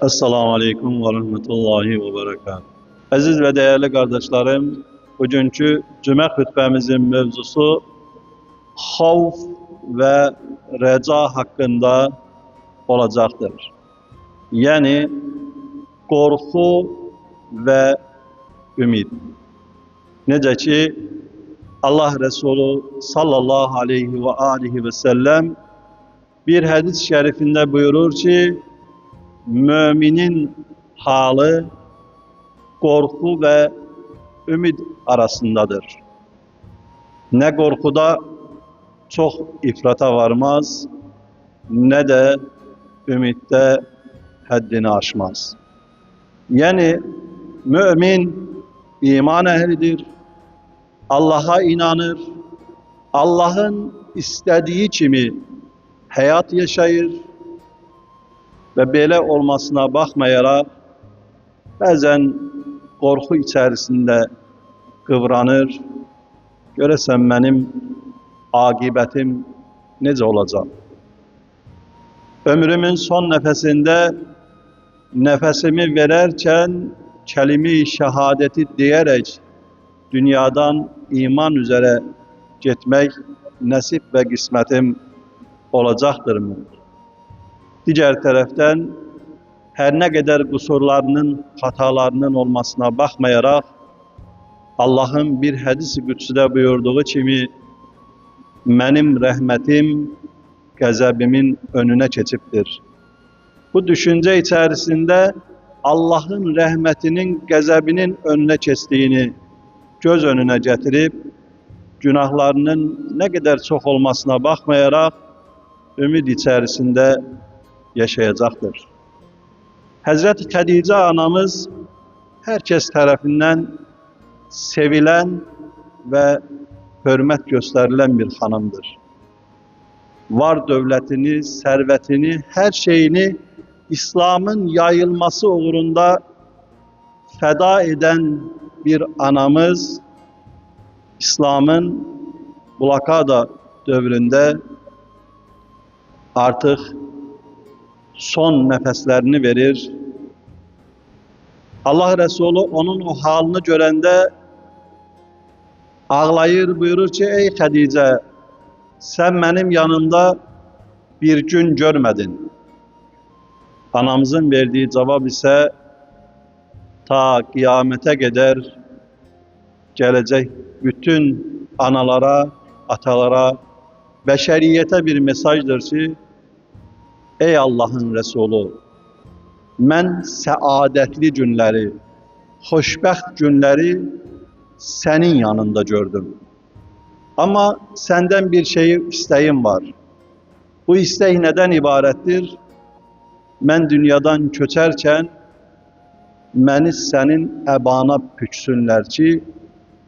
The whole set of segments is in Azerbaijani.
Esselamu Aleyküm ve Rahmetullahi ve Berekatuhu. Aziz ve değerli kardeşlerim, bugünkü cümle hutbemizin mevzusu havf ve reca hakkında olacaktır. Yani korku ve ümit. Necə ki Allah Resulü sallallahu aleyhi ve aleyhi ve sellem bir hadis-i şerifinde buyurur ki müminin halı korku ve ümit arasındadır. Ne korkuda çok ifrata varmaz, ne de ümitte haddini aşmaz. Yani mümin iman ehlidir, Allah'a inanır, Allah'ın istediği kimi hayat yaşayır ve böyle olmasına bakmayarak bazen korku içerisinde kıvranır. Göresen benim akibetim nece olacak? Ömrümün son nefesinde nefesimi vererken kelime-i şehadeti diyerek dünyadan iman üzere gitmek nasip ve kısmetim olacaktır mı? Diğer taraftan her ne kadar kusurlarının, hatalarının olmasına bakmayarak Allah'ın bir hadis-i kütsüde buyurduğu kimi benim rahmetim gazabimin önüne geçiptir. Bu düşünce içerisinde Allah'ın rahmetinin gazabinin önüne geçtiğini göz önüne getirip günahlarının ne kadar çok olmasına bakmayarak ümit içerisinde yaşayacaktır. Hazreti Hatice anamız herkes tarafından sevilen ve hürmet gösterilen bir hanımdır. Var devletini, servetini, her şeyini İslam'ın yayılması uğrunda feda eden bir anamız, İslam'ın blokada dövründe artık son nefeslerini verir. Allah Resulü onun o halini görende ağlayır, buyurur ki ey Hatice, sen benim yanımda bir gün görmedin. Anamızın verdiği cevap ise ta kıyamete kadar gelecek bütün analara, atalara, beşeriyete bir mesajdır ki ey Allah'ın Resulü, mən saadetli günleri, xoşbəxt günleri senin yanında gördüm. Ama senden bir isteğim var. Bu istek neden ibarettir? Ben dünyadan köçerken beni senin ebana püksünler ki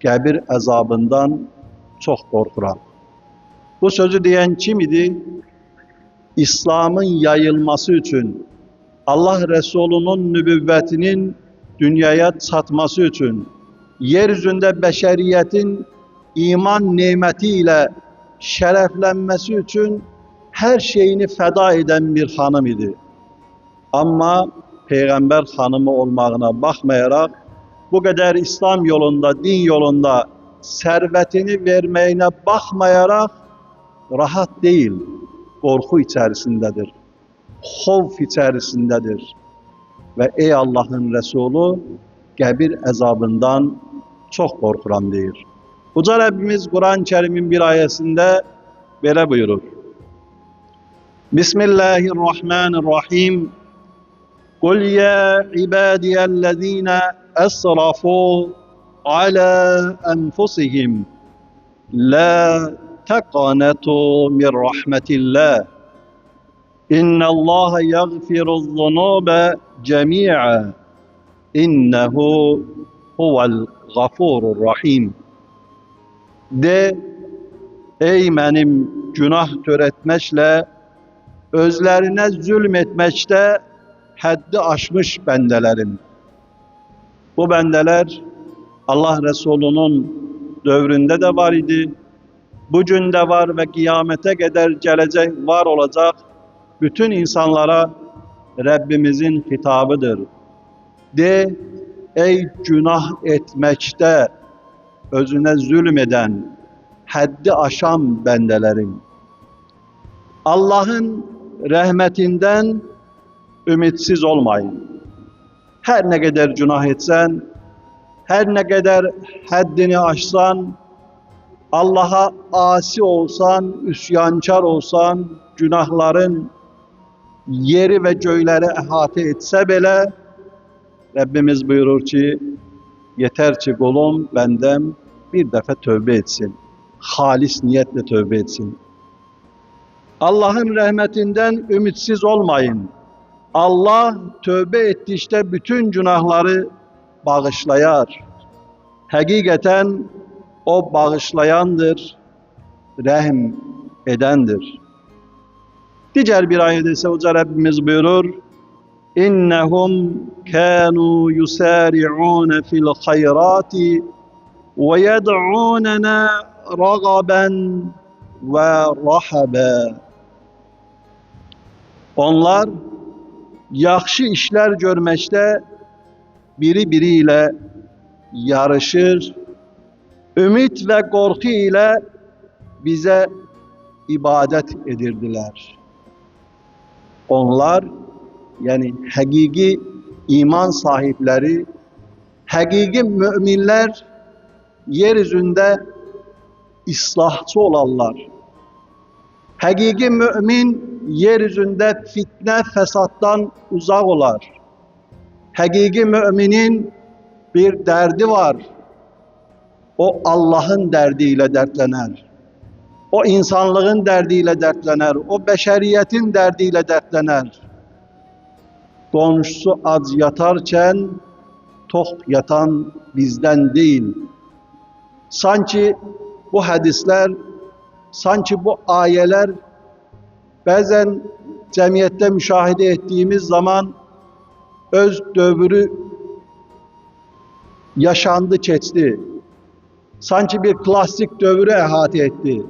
qəbir əzabından çok korkuram. Bu sözü diyen kim idi? İslam'ın yayılması için, Allah Resulü'nün nübüvvetinin dünyaya çatması için, yeryüzünde beşeriyetin iman nimetiyle şereflenmesi için her şeyini feda eden bir hanım idi. Ama peygamber hanımı olmağına bakmayarak bu kadar İslam yolunda, din yolunda servetini vermeyine bakmayarak rahat değil, korku içerisindedir. Havf içerisindedir. Ve ey Allah'ın Resulü, qəbir əzabından çok korkuram deyir. Uca Rabbimiz Kur'an-ı Kerim'in bir ayesinde böyle buyurur. Bismillahirrahmanirrahim. Kul ya ibadiyellezine esrafu ala enfusihim la taqnatu min rahmetillah. İnna Allah yaghfiruz zunuba cemi'a. İnnehu huvel gafurur rahim. De ey benim günah töretmekle, özlerine zulmetmekte haddi aşmış bendelerim. Bu bendeler Allah Resulü'nün dövründe de var idi. Bugün de var ve kıyamete kadar gelecek, var olacak. Bütün insanlara Rabbimizin hitabıdır. De, ey günah etmekte özüne zulmeden, haddi aşan bendelerim. Allah'ın rahmetinden ümitsiz olmayın. Her ne kadar günah etsen, her ne kadar haddini aşsan, Allah'a asi olsan, üsyankar olsan, günahların yeri ve göyleri ehate etse bile, Rabbimiz buyurur ki, yeter ki kulum benden bir defa tövbe etsin. Halis niyetle tövbe etsin. Allah'ın rahmetinden ümitsiz olmayın. Allah tövbe ettiğinde bütün günahları bağışlayar. Hakikaten o bağışlayandır, rahm edendir. Diğer bir ayet ise Hoca Rabbimiz buyurur, İnnehum kânû yusâri'ûne fil hayrâti ve yed'ûnena ragaben ve rahabe. Onlar yaxşı işler görməkdə biri-biriyle yarışır, ümit ve korku ile bize ibadet edirdiler. Onlar, yani hakiki iman sahipleri, hakiki müminler, yeryüzünde islahçı olanlar. Hakiki mümin, yeryüzünde fitne, fesattan uzak olar. Hakiki müminin bir derdi var. O Allah'ın derdiyle dertlener. O insanlığın derdiyle dertlener. O beşeriyetin derdiyle dertlener. Komşusu aç yatarken tok yatan bizden değil. Sanki bu hadisler, sanki bu ayeler bazen cemiyette müşahede ettiğimiz zaman öz dövrü yaşandı, geçti. Sanki bir klasik dövrü ehate etti.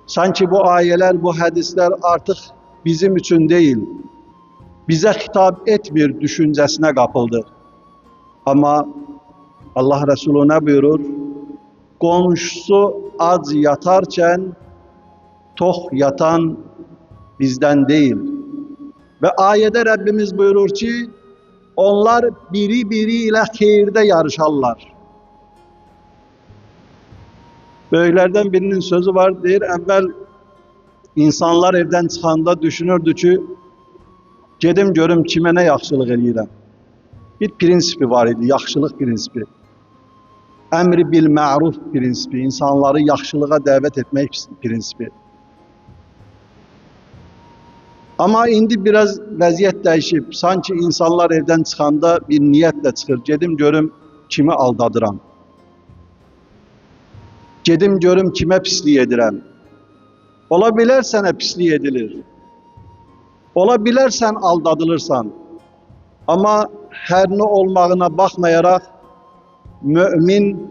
Sanki bu ayeler, bu hadisler artık bizim için değil, bize hitap etmiyor düşüncesine kapıldı. Ama Allah Resulü ne buyurur? Komşusu aç yatarken tok yatan bizden değil. Ve ayette Rabbimiz buyurur ki, onlar biri-biriyle hayırda yarışarlar. Böylelerden birinin sözü var, deyir, evvel insanlar evden çıxanda düşünürdü ki, gedim görüm kime ne yaxşılıq eləyirəm. Bir prinsipi var idi, yaxşılıq prinsipi. Emri bil ma'ruf prinsipi, insanları yaxşılığa dəvət etmək prinsipi. Ama indi biraz vəziyyət dəyişib, sanki insanlar evden çıxanda bir niyetle çıxır, gedim görüm kimi aldadıram. Gedim görüm kime pislik edirəm. Ola bilər sənə pislik edilir. Ola bilər sən aldadılırsan. Ama her ne olmağına bakmayarak mümin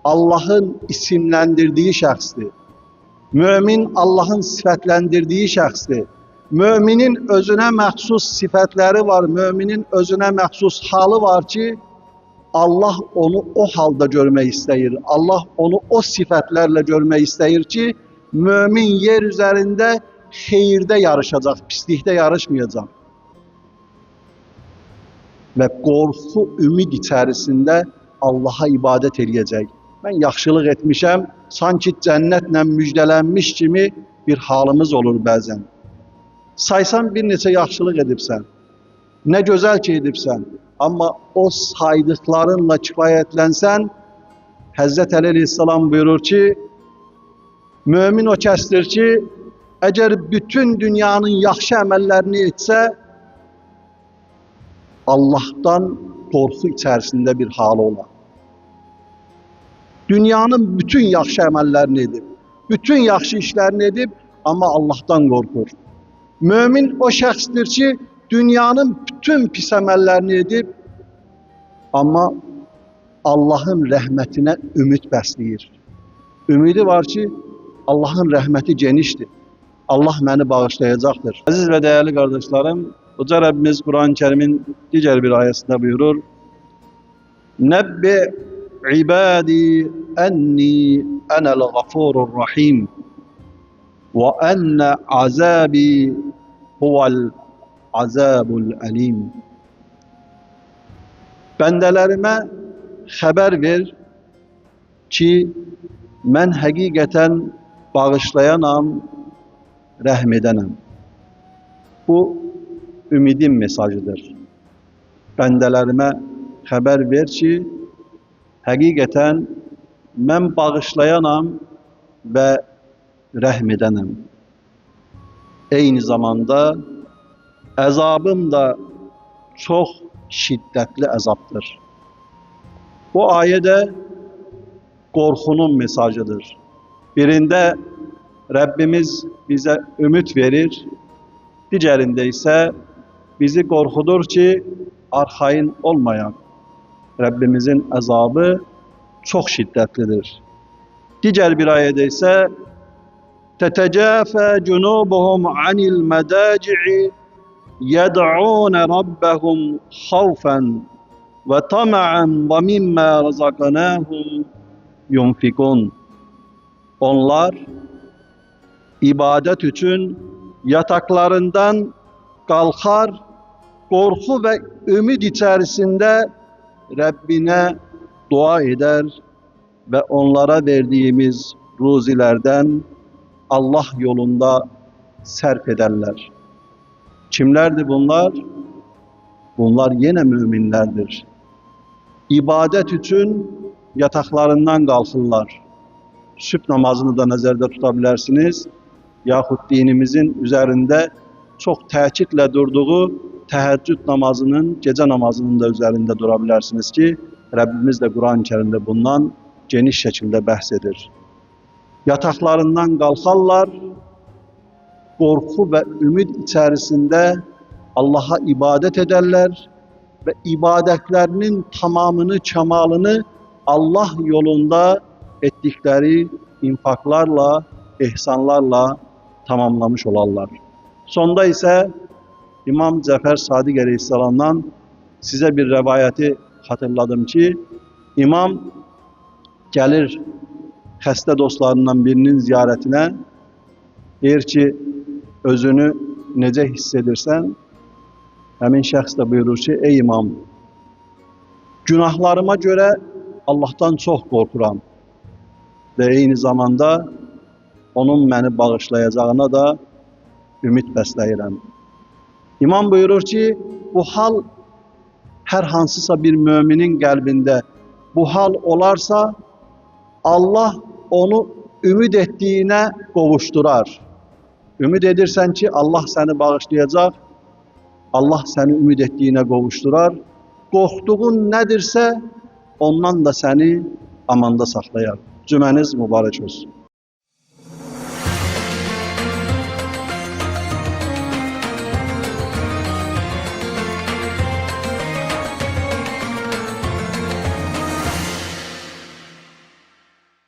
Allah'ın isimlendirdiği şəxsdir. Mümin Allah'ın sifətləndirdiği şəxsdir. Müminin özüne məxsus sifətləri var, müminin özüne məxsus halı var ki, Allah onu o halda görmək istəyir. Allah onu o sifətlərlə görmək istəyir ki, mümin yer üzerinde xeyirdə yarışacaq, pislikdə yarışmayacaq. Və qorxu, ümid içərisində Allah'a ibadet edəcək. Mən yaxşılıq etmişəm, sanki cənnətlə müjdələnmiş kimi bir halımız olur bəzən. Saysan bir neçə yaxşılıq edibsən, ne gözəl ki edibsən, amma o saydıklarınla kifayətlənsən, Həzrət Əli Aleyhisselam buyurur ki, mümin o kəsdir ki, əgər bütün dünyanın yaxşı əməllərini etsə, Allah'tan korku içerisinde bir hal olar. Dünyanın bütün yaxşı əməllərini edib, bütün yaxşı işlerini edib, ama Allah'tan korkur. Mümin o şəxsdir ki, dünyanın bütün pis əməllərini edib, ama Allah'ın rəhmətinə ümid bəsləyir. Ümidi var ki, Allah'ın rəhməti genişdir. Allah məni bağışlayacaqdır. Aziz ve değerli kardeşlerim, Hoca Rabbimiz Kur'an-ı Kerim'in diğer bir ayetinde buyurur. Nebbi ibadi enni enel gafurur rahim ve enne azabi huvel azabul alim. Bendelerime haber ver ki mən həqiqətən bağışlayanam, rəhm edənəm. Bu ümidin mesajıdır. Bəndələrimə xəbər ver ki, həqiqətən mən bağışlayanam və rəhm edənəm. Eyni zamanda əzabım da çox şiddətli əzabdır. Bu ayədə korkunun mesajıdır. Birinde Rabbimiz bize ümit verir, diğerinde ise bizi korkudur ki arxayın olmayan. Rabbimizin azabı çok şiddetlidir. Diğer bir ayette ise تَتَجَافَى جُنُوبُهُمْ عَنِ الْمَدَاجِعِ يَدْعُونَ رَبَّهُمْ خَوْفًا وَطَمَعًا وَمِمَّا رَزَقْنَاهُمْ yunfikun. Onlar ibadet için yataklarından kalkar, korku ve ümit içerisinde Rabbine dua eder ve onlara verdiğimiz ruzilerden Allah yolunda sarf ederler. Kimlerdi bunlar? Bunlar yine müminlerdir. İbadet için yataklarından kalkırlar. Sübh namazını da nazarda tutabilirsiniz. Yahut dinimizin üzerinde çok tekitle durduğu teheccüd namazının, gece namazının da üzerinde durabilirsiniz ki Rabbimiz de Kur'an-ı Kerim'de bundan geniş şekilde bahsedir. Yataklarından kalkarlar, korku ve ümit içerisinde Allah'a ibadet ederler ve ibadetlerinin tamamını, kemalını Allah yolunda ettikleri infaklarla, ihsanlarla tamamlamış olarlar. Sonda ise İmam Cafer Sadiq Aleyhisselam'dan size bir rivayeti hatırladım ki, İmam gelir xəstə dostlarından birinin ziyaretine, deyir ki, özünü necə hiss edirsən? Həmin şəxs də buyurur ki, ey imam, günahlarıma göre Allah'tan çok korkuram ve aynı zamanda onun beni bağışlayacağına da ümit bəsləyirəm. İmam buyurur ki, bu hal her hansısa bir müminin kalbinde bu hal olarsa Allah onu ümit ettiğine kavuşturar. Ümit edirsən ki Allah seni bağışlayacak, Allah seni ümit ettiğine kavuşturar. Korktuğun nedirse ondan da seni amanda saklayar. Cümleniz mübarek olsun.